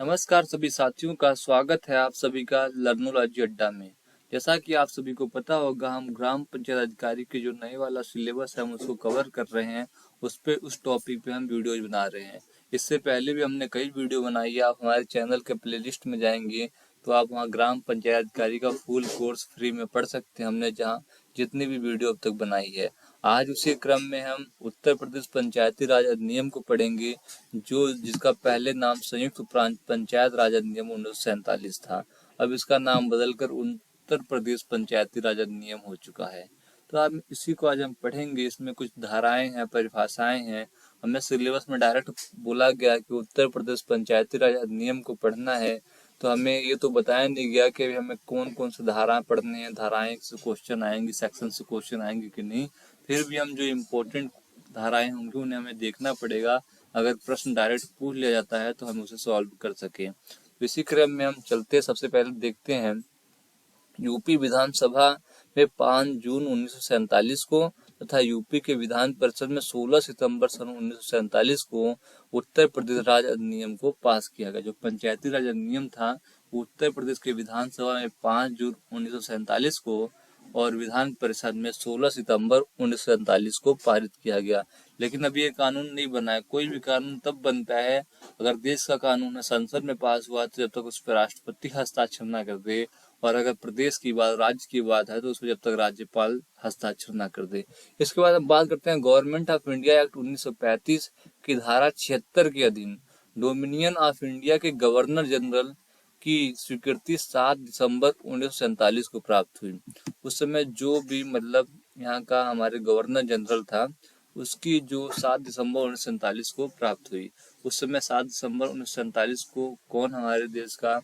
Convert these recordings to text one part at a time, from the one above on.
नमस्कार सभी साथियों का स्वागत है आप सभी का लर्नोलॉजी अड्डा में। जैसा कि आप सभी को पता होगा, हम ग्राम पंचायत अधिकारी के जो नए वाला सिलेबस है हम उसको कवर कर रहे हैं। उस टॉपिक पे हम वीडियोज बना रहे हैं। इससे पहले भी हमने कई वीडियो बनाई है। आप हमारे चैनल के प्लेलिस्ट में जाएंगे तो आप वहाँ ग्राम पंचायत अधिकारी का फुल कोर्स फ्री में पढ़ सकते हैं। हमने जहाँ जितनी भी वीडियो अब तक बनाई है, आज उसी क्रम में हम उत्तर प्रदेश पंचायती राज अधिनियम को पढ़ेंगे, जो जिसका पहले नाम संयुक्त पंचायत राज अधिनियम 1947 था। अब इसका नाम बदलकर उत्तर प्रदेश पंचायती राज अधिनियम हो चुका है। तो आप इसी को आज हम पढ़ेंगे। इसमें कुछ धाराएं हैं, परिभाषाएं हैं। हमें सिलेबस में डायरेक्ट बोला गया कि उत्तर प्रदेश पंचायती राज अधिनियम को पढ़ना है, तो हमें ये तो बताया नहीं गया कि अभी हमें कौन कौन से धाराएं पढ़ने हैं, धाराएं से क्वेश्चन आएंगी, सेक्शन से क्वेश्चन आएंगे कि नहीं। फिर भी हम जो इम्पोर्टेंट धाराएं होंगी उन्हें हमें देखना पड़ेगा। अगर प्रश्न डायरेक्ट पूछ लिया जाता है तो हम उसे सॉल्व कर सकें। तो इसी क्रम में हम चलते, सबसे पहले देखते हैं यूपी विधानसभा में 5 जून 1947 को तथा यूपी के विधान परिषद में 16 सितंबर सन 1947 को उत्तर प्रदेश राज्य अधिनियम को पास किया गया। जो पंचायती राज अधिनियम था, उत्तर प्रदेश के विधानसभा में 5 जून 1947 को और विधान परिषद में 16 सितंबर 1947 को पारित किया गया। लेकिन अभी ये कानून नहीं बना है। कोई भी कानून तब बनता है अगर देश का कानून है, संसद में पास हुआ, तो जब तक उस पर राष्ट्रपति हस्ताक्षर न कर दे, और अगर प्रदेश की बात, राज्य की बात है, तो उसमें जब तक राज्यपाल हस्ताक्षर न कर दे। इसके बाद हम बात करते हैं गवर्नमेंट ऑफ इंडिया एक्ट 1935 की धारा 76 के अधीन डोमिनियन ऑफ इंडिया के गवर्नर जनरल की स्वीकृति 7 दिसंबर 1947 को प्राप्त हुई। उस समय जो भी यहाँ का हमारे गवर्नर जनरल था, उसकी जो 7 दिसंबर 1947 को प्राप्त हुई। उस समय 7 दिसंबर 1947 को कौन हमारे देश का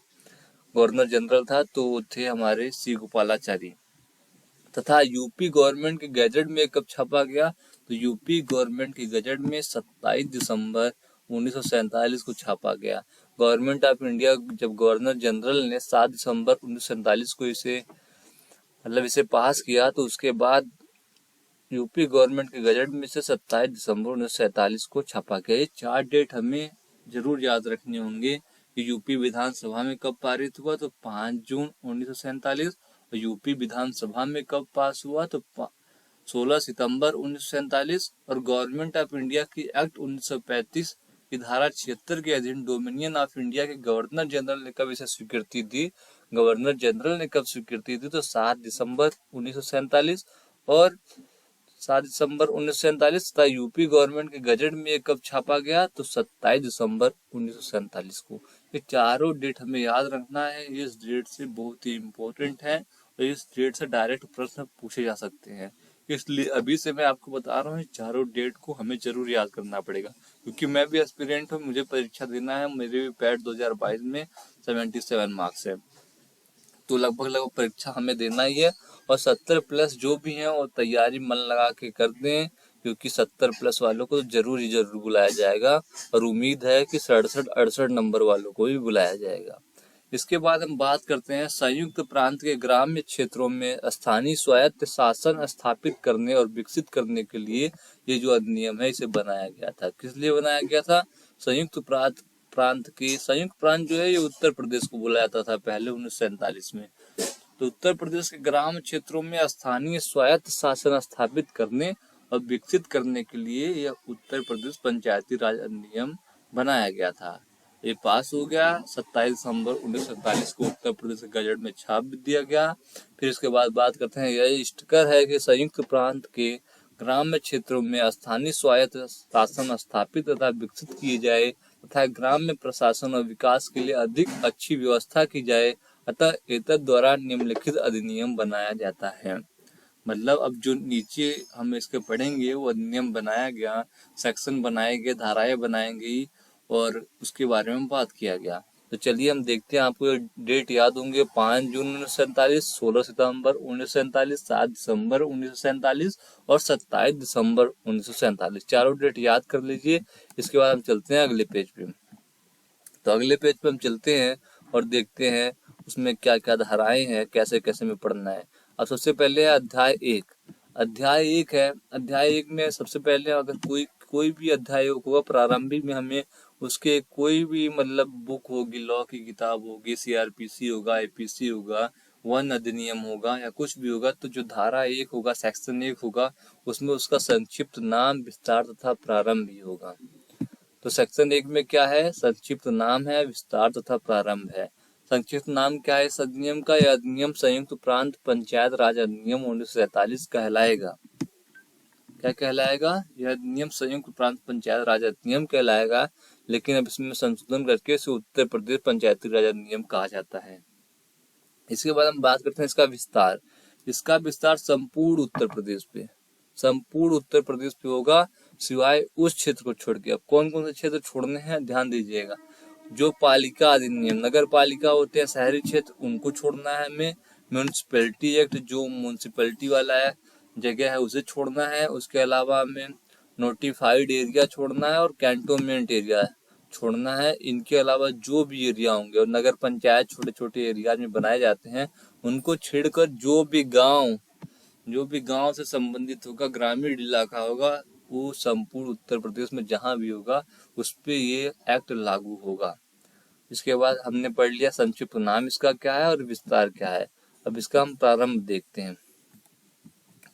गवर्नर जनरल था? तो वो थे हमारे सी गोपालाचारी। तथा यूपी गवर्नमेंट के गैजेट में कब छापा गया? तो यूपी गवर्नमेंट के गैजेट में 27 दिसंबर 1947 को छापा गया। गवर्नमेंट ऑफ इंडिया जब गवर्नर जनरल ने 7 दिसंबर 1947 को इसे पास किया, तो उसके बाद यूपी गवर्नमेंट के गजट में से 27 दिसंबर 1947 को छापा गया। ये 4 डेट हमें जरूर याद रखने होंगे कि यूपी विधानसभा में कब पारित हुआ, तो 5 जून 1947, और यूपी विधानसभा में कब पास हुआ, तो 16 सितंबर 1947, और गवर्नमेंट ऑफ इंडिया की एक्ट 1935 की धारा 76 के अधीन डोमिनियन ऑफ इंडिया के गवर्नर जनरल ने कब इसे स्वीकृति दी? गवर्नर जनरल ने कब स्वीकृति दी? तो 7 दिसंबर 1947, और 7 दिसंबर 1947 तथा यूपी गवर्नमेंट के गजट में कब छापा गया? तो 27 दिसंबर 1947 को। ये चारों डेट हमें याद रखना है। इस डेट से बहुत ही इम्पोर्टेंट है और इस डेट से डायरेक्ट प्रश्न पूछे जा सकते हैं। इसलिए अभी से मैं आपको बता रहा हूँ, चारों डेट को हमें जरूर याद करना पड़ेगा, क्योंकि मैं भी एस्पिरेंट हूँ, मुझे परीक्षा देना है। मेरे भी पैट 2022 में 77 मार्क्स है, तो लगभग परीक्षा हमें देना ही है। और 70+ जो भी हैं वो तैयारी मन लगा के कर दें, क्योंकि 70+ वालों को तो जरूर ही जरूर बुलाया जाएगा, और उम्मीद है कि 67-68 नंबर वालों को भी बुलाया जाएगा। इसके बाद हम बात करते हैं संयुक्त प्रांत के ग्राम्य क्षेत्रों में स्थानीय स्वायत्त शासन स्थापित करने और विकसित करने के लिए ये जो अधिनियम है इसे बनाया गया था। किस लिए बनाया गया था? संयुक्त संयुक्त प्रांत जो है ये उत्तर प्रदेश को बोला जाता था पहले 1947 में। तो उत्तर प्रदेश के ग्राम क्षेत्रों में स्थानीय स्वायत्त शासन स्थापित करने और विकसित करने के लिए यह उत्तर प्रदेश पंचायती राज अधिनियम बनाया गया था। ये पास हो गया 27 दिसंबर 1947 को, उत्तर प्रदेश के गजट में छाप दिया गया। फिर इसके बाद बात करते हैं, यह स्टिकर है कि संयुक्त प्रांत के ग्राम्य क्षेत्रों में स्थानीय स्वायत्त शासन स्थापित तथा विकसित किए जाए तथा ग्राम्य प्रशासन और विकास के लिए अधिक अच्छी व्यवस्था की जाए, अतः एतद द्वारा निम्नलिखित अधिनियम बनाया जाता है। मतलब अब जो नीचे हम इसके पढ़ेंगे वो अधिनियम बनाया गया, सेक्शन बनाए गए, धाराएं बनाई गई और उसके बारे में बात किया गया। तो चलिए हम देखते हैं। आपको डेट याद होंगे, 5 जून 1947, 16 सितंबर 1947, 7 दिसंबर 1947 और 27 दिसंबर 1947। चारों डेट याद कर लीजिए। इसके बाद हम चलते हैं अगले पेज पे। तो अगले पेज पे हम चलते हैं और देखते हैं उसमें क्या क्या धाराएं हैं, कैसे कैसे में पढ़ना है। अब सबसे पहले है अध्याय 1। अध्याय 1 है। अध्याय 1 में सबसे पहले अगर कोई भी अध्याय होगा, प्रारंभिक में हमें उसके कोई भी मतलब बुक होगी, लॉ की किताब होगी, सीआरपीसी होगा, आईपीसी होगा, वन अधिनियम होगा या कुछ भी होगा, तो जो धारा 1 होगा, सेक्शन 1 होगा, उसमें उसका संक्षिप्त नाम, विस्तार तथा प्रारंभ भी होगा। तो सेक्शन 1 में क्या है? संक्षिप्त नाम है, विस्तार तथा प्रारंभ है। संक्षिप्त नाम क्या है इस अधिनियम का? यह अधिनियम संयुक्त प्रांत पंचायत राज अधिनियम 1947 कहलाएगा। क्या कहलाएगा? यह अधिनियम संयुक्त प्रांत पंचायत राज अधिनियम कहलाएगा, लेकिन अब इसमें संशोधन करके इसे उत्तर प्रदेश पंचायती राज अधिनियम कहा जाता है। इसके बाद हम बात करते हैं इसका विस्तार। इसका विस्तार संपूर्ण उत्तर प्रदेश पे, संपूर्ण उत्तर प्रदेश पे होगा, सिवाय उस क्षेत्र को छोड़ के। अब कौन कौन से क्षेत्र छोड़ने हैं ध्यान दीजिएगा। जो पालिका अधिनियम, नगर पालिका होते हैं शहरी क्षेत्र, उनको छोड़ना है हमें। म्यूनिसिपैलिटी एक्ट, जो म्यूनिसिपैलिटी वाला है जगह है, उसे छोड़ना है। उसके अलावा हमें नोटिफाइड एरिया छोड़ना है और कैंटोनमेंट एरिया छोड़ना है। इनके अलावा जो भी एरिया होंगे, और नगर पंचायत छोटे छोटे एरिया में बनाए जाते हैं, उनको छेड़कर जो भी गांव से संबंधित होगा, ग्रामीण इलाका होगा, वो संपूर्ण उत्तर प्रदेश में जहां भी होगा उस पे ये एक्ट लागू होगा। इसके बाद हमने पढ़ लिया संक्षिप्त नाम इसका क्या है और विस्तार क्या है। अब इसका हम प्रारंभ देखते हैं।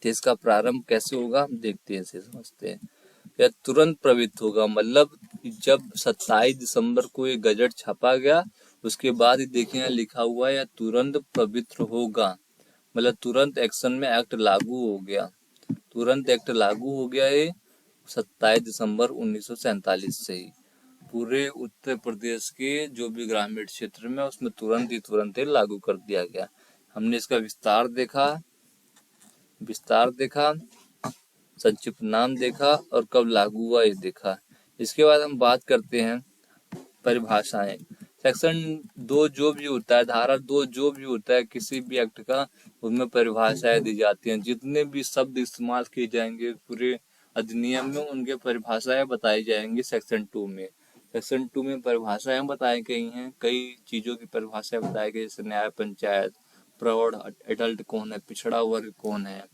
तो इसका प्रारंभ कैसे होगा हम देखते हैं, इसे समझते हैं। यह तुरंत प्रवृत्त होगा, मतलब जब 27 दिसंबर को ये गजट छापा गया, उसके बाद ही देखिए यहाँ लिखा हुआ है, यह तुरंत पवित्र होगा, मतलब तुरंत एक्शन में एक्ट लागू हो गया। तुरंत एक्ट लागू हो गया ये 27 दिसंबर 1947 से ही पूरे उत्तर प्रदेश के जो भी ग्रामीण क्षेत्र में, उसमें तुरंत ही लागू कर दिया गया। हमने इसका विस्तार देखा, संक्षिप्त नाम देखा और कब लागू हुआ ये देखा। इसके बाद हम बात करते हैं परिभाषाएं। सेक्शन 2 जो भी होता है, धारा 2 जो भी होता है किसी भी एक्ट का, उसमें परिभाषाएं दी जाती हैं। जितने भी शब्द इस्तेमाल किए जाएंगे पूरे अधिनियम में, उनके परिभाषाएं बताई जाएंगी सेक्शन 2 में। सेक्शन 2 में परिभाषाएं बताई गई हैं, कई चीजों की परिभाषाएं बताई गई, जैसे न्याय पंचायत, प्रौढ़ एडल्ट कौन है, पिछड़ा वर्ग कौन है,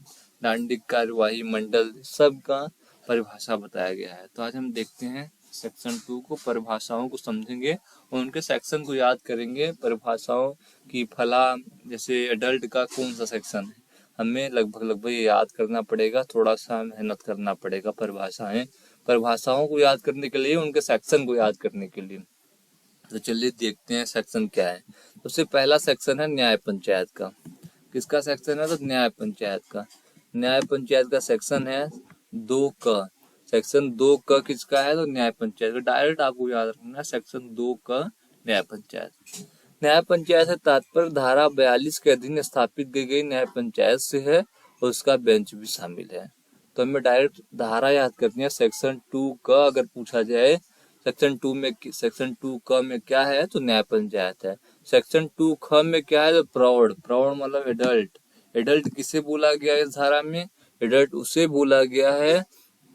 दांडिक कार्यवाही मंडल, सब का परिभाषा बताया गया है। तो आज हम देखते हैं सेक्शन 2 को, परिभाषाओं को समझेंगे और उनके सेक्शन को याद करेंगे। परिभाषाओं की फला, जैसे एडल्ट का कौन सा सेक्शन है, हमें लगभग ये याद करना पड़ेगा, थोड़ा सा मेहनत करना पड़ेगा। परिभाषाओं को याद करने के लिए, उनके सेक्शन को याद करने के लिए। तो चलिए देखते हैं सेक्शन क्या है। सबसे पहला सेक्शन है न्याय पंचायत का। किसका सेक्शन है? तो न्याय पंचायत का। न्याय पंचायत का सेक्शन है 2 क। सेक्शन 2 क किसका है? तो न्याय पंचायत का। डायरेक्ट आपको याद रखना है सेक्शन 2 क न्याय पंचायत। न्याय पंचायत से तात्पर्य धारा 42 के अधीन स्थापित की गई न्याय पंचायत से है और उसका बेंच भी शामिल है। तो हमें डायरेक्ट धारा याद करनी है। सेक्शन 2 क अगर पूछा जाए, सेक्शन 2 क में क्या है? तो न्याय पंचायत है। सेक्शन 2 ख में क्या है? तो प्रौढ़ मतलब एडल्ट किसे बोला गया है इस धारा में? एडल्ट उसे बोला गया है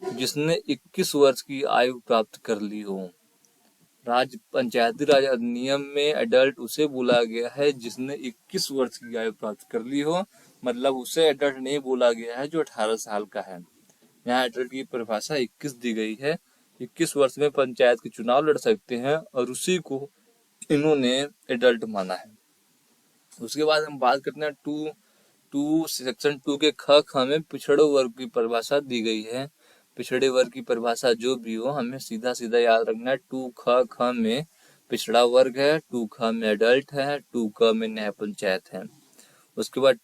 जिसने 21 वर्ष की आयु प्राप्त कर ली हो। पंचायती राज अधिनियम में एडल्ट उसे बोला गया है जिसने 21 वर्ष की आयु प्राप्त कर ली हो, मतलब उसे एडल्ट नहीं बोला गया है जो 18 साल का है। यहाँ एडल्ट की परिभाषा 21 दी गई है। 21 वर्ष में पंचायत के चुनाव लड़ सकते हैं और उसी को इन्होंने एडल्ट माना है। उसके बाद हम बात करते हैं सेक्शन 2 के ख में पिछड़े वर्ग की परिभाषा दी गई है। पिछड़े वर्ग की परिभाषा जो भी हो, हमें सीधा याद रखना है। 2 ख में पिछड़ा वर्ग है, 2 ख में एडल्ट है, 2 क में न्याय पंचायत है। उसके बाद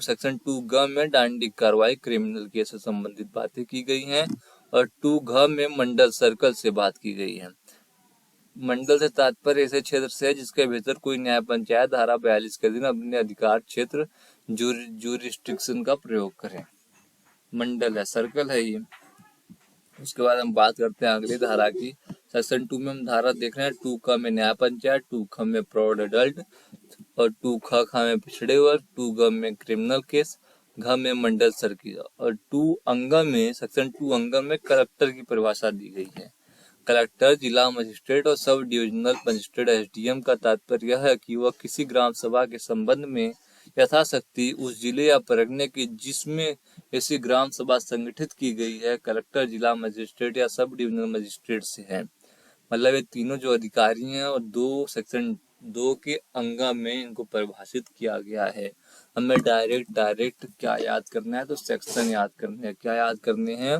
सेक्शन 2 ग में दांडिक कार्रवाई, क्रिमिनल केस से संबंधित बातें की गई हैं और 2 घ में मंडल सर्कल से बात की गई है। मंडल से तात्पर्य ऐसे क्षेत्र से है जिसके भीतर कोई न्याय पंचायत धारा 42 के अधीन अपने अधिकार क्षेत्र जूरिस्डिक्शन का प्रयोग करे। मंडल है, सर्कल है ये। उसके बाद हम बात करते हैं अगली धारा की। सेक्शन 2 में हम धारा देख रहे हैं 2 क में न्याय पंचायत, 2 ख में प्रौढ़ एडल्ट और 2 ख में पिछड़े वर्ग, 2 ग में क्रिमिनल केस, घ में मंडल सर्किल और 2 अंग में सेक्शन 2 अंग में कलेक्टर की परिभाषा दी गई है। कलेक्टर, जिला मजिस्ट्रेट और सब डिविजनल मजिस्ट्रेट एसडीएम का तात्पर्य यह है कि वह किसी ग्राम सभा के संबंध में यथाशक्ति उस जिले या परगने की जिसमें ऐसी ग्राम सभा संगठित की गई है, कलेक्टर, जिला मजिस्ट्रेट या सब डिविजनल मजिस्ट्रेट से है। मतलब ये तीनों जो अधिकारी हैं और 2 सेक्शन 2 के अंगा में इनको परिभाषित किया गया है। हमें डायरेक्ट क्या याद करना है, तो सेक्शन याद करने हैं। क्या याद करने हैं?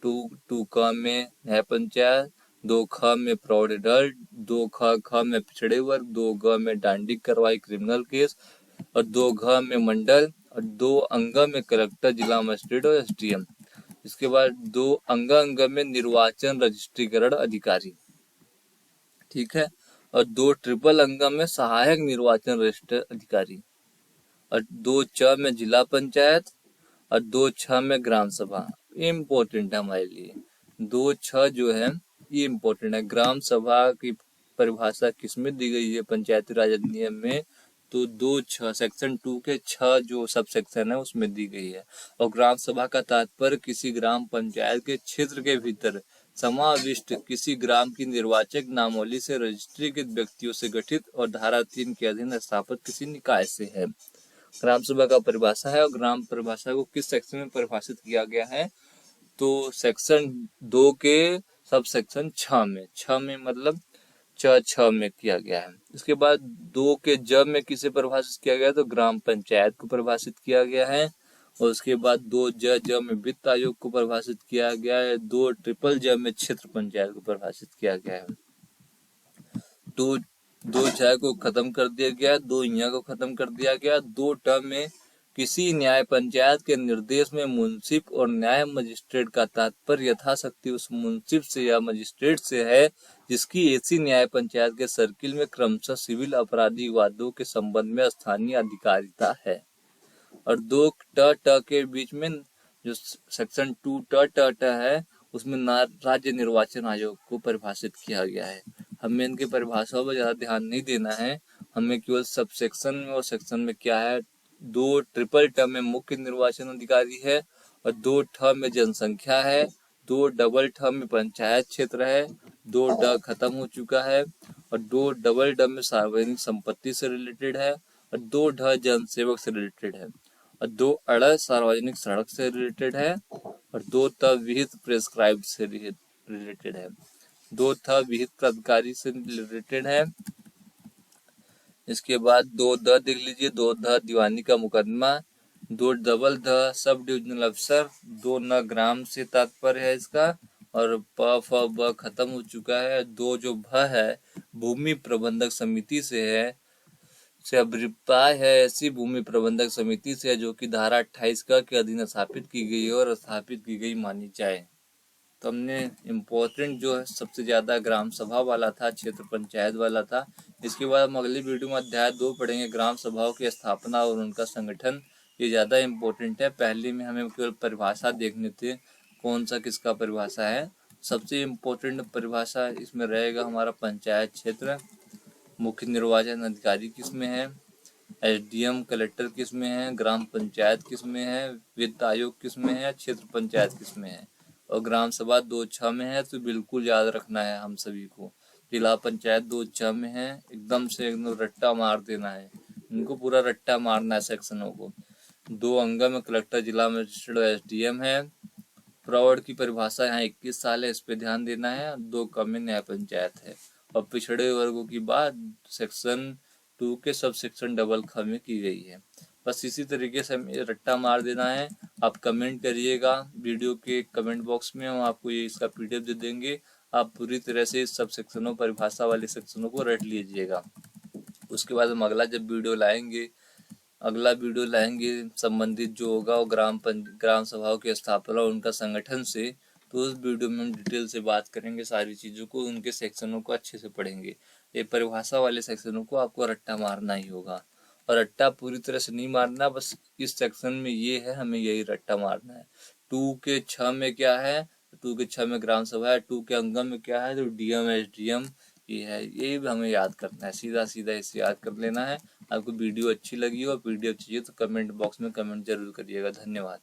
2 क में न्याय पंचायत, 2 ख में प्रौढ़ एडल्ट, 2 ख में पिछड़े वर्ग, 2 ग में डांडिक कार्रवाई क्रिमिनल केस, और 2 घ में मंडल, और 2 अंग में कलेक्टर, जिला मजिस्ट्रेट और एसडीएम। इसके बाद 2 अंग में निर्वाचन रजिस्ट्रीकरण अधिकारी, ठीक है। और 2 ट्रिपल अंग में सहायक निर्वाचन रजिस्टर अधिकारी, और 2 च में जिला पंचायत, और 2 छ में ग्राम सभा। ये इम्पोर्टेंट है हमारे लिए। 2 छ जो है ये इम्पोर्टेंट है। ग्राम सभा की परिभाषा किसमें दी गई है? पंचायती राज अधिनियम में। तो 2 6 सेक्शन 2 के 6 जो सब सेक्शन है उसमें दी गई है। और ग्राम सभा का तात्पर्य किसी ग्राम पंचायत के क्षेत्र के भीतर समाविष्ट किसी ग्राम की निर्वाचक नामावली से रजिस्ट्रीकृत व्यक्तियों से गठित और धारा 3 के अधीन स्थापित किसी निकाय से है। ग्राम सभा का परिभाषा है, और ग्राम परिभाषा को किस सेक्शन में परिभाषित किया गया है? तो सेक्शन 2 के सब सेक्शन 6 में। 6 में मतलब 6 में किया गया है। इसके बाद 2 के ज में किसे परिभाषित किया गया है? तो ग्राम पंचायत को परिभाषित किया गया है। और उसके बाद 2 ज में वित्त आयोग को परिभाषित किया गया है। 2 ट्रिपल ज में क्षेत्र पंचायत को परिभाषित किया गया है। 2 ज को खत्म कर दिया गया, 2 को खत्म कर दिया गया। 2 ट में किसी न्याय पंचायत के निर्देश में मुंसिफ और न्याय मजिस्ट्रेट का तात्पर्य यथाशक्ति उस मुंसिफ से या मजिस्ट्रेट से है जिसकी ऐसी न्याय पंचायत के सर्किल में क्रमशः सिविल अपराधी वादों के संबंध में स्थानीय अधिकारिता है। और 2 ट के बीच में जो सेक्शन 2 ट है उसमें राज्य निर्वाचन आयोग को परिभाषित किया गया है। हमें इनके परिभाषाओं पर ज्यादा ध्यान नहीं देना है, हमें केवल सब सेक्शन में और सेक्शन में क्या है। 2 ट्रिपल ट में मुख्य निर्वाचन अधिकारी है, और 2 ठ में जनसंख्या है, 2 डबल ठ में पंचायत क्षेत्र है, 2 ड खत्म हो चुका है, और 2 डबल ड में सार्वजनिक संपत्ति से रिलेटेड है, और 2 ढ जनसेवक से रिलेटेड है, और 2 अड़ सार्वजनिक सड़क से रिलेटेड है, और 2 त विहित प्रेस्क्राइब्ड से रिलेटेड है, 2 थ विहित प्राधिकारी से रिलेटेड है। इसके बाद 2 द देख लीजिए, 2 ध दीवानी का मुकदमा, 2 डबल ध सब डिविजनल अफसर, 2 न ग्राम से तात्पर्य है इसका, और प फ ब खत्म हो चुका है। 2 जो भ है भूमि प्रबंधक समिति से है, से अभिप्राय है ऐसी भूमि प्रबंधक समिति से जो कि धारा 28 का के अधीन स्थापित की गई है और स्थापित की गई मानी जाए। तो हमने इम्पोर्टेंट जो है सबसे ज्यादा ग्राम सभा वाला था, क्षेत्र पंचायत वाला था। इसके बाद हम अगली वीडियो में अध्याय 2 पढ़ेंगे, ग्राम सभाओं की स्थापना और उनका संगठन। ये ज्यादा इम्पोर्टेंट है। पहले में हमें केवल परिभाषा देखने थे, कौन सा किसका परिभाषा है। सबसे इम्पोर्टेंट परिभाषा इसमें रहेगा हमारा पंचायत क्षेत्र, मुख्य निर्वाचन अधिकारी किसमें है, एसडीएम कलेक्टर किसमें है, ग्राम पंचायत किसमें है, वित्त आयोग किसमें है, क्षेत्र पंचायत किसमें है, और ग्राम सभा 2 6 में है। तो बिल्कुल याद रखना है हम सभी को। जिला पंचायत 2 6 में है, एकदम से एकदम रट्टा मार देना है, इनको पूरा रट्टा मारना है सेक्शनों को। 2 अंग में कलेक्टर, जिला मजिस्ट्रेट और एसडीएम है। प्रौढ़ की परिभाषा यहाँ 21 साल है, इस पे ध्यान देना है। 2 क में न्याय पंचायत है। और पिछड़े वर्गों की बात सेक्शन 2 के सब सेक्शन डबल ख में की गई है। बस इसी तरीके से हमें रट्टा मार देना है। आप कमेंट करिएगा वीडियो के कमेंट बॉक्स में, हम आपको ये इसका पीडीएफ दे देंगे। आप पूरी तरह से इस सब सेक्शनों परिभाषा वाले सेक्शनों को रट लीजिएगा। उसके बाद हम अगला वीडियो लाएंगे संबंधित जो होगा वो ग्राम सभाओं की स्थापना और उनका संगठन से। तो उस वीडियो में हम डिटेल से बात करेंगे सारी चीजों को, उनके सेक्शनों को अच्छे से पढ़ेंगे। ये परिभाषा वाले सेक्शनों को आपको रट्टा मारना ही होगा, और रट्टा पूरी तरह से नहीं मारना, बस इस सेक्शन में ये है, हमें यही रट्टा मारना है। 2 के 6 में क्या है? 2 के 6 में ग्राम सभा है। 2 के अंग में क्या है? तो डीएम एसडीएम ये है। ये भी हमें याद करना है, सीधा सीधा इसे याद कर लेना है। आपको वीडियो अच्छी लगी हो, पीडीएफ चाहिए तो कमेंट बॉक्स में कमेंट जरूर करिएगा। धन्यवाद।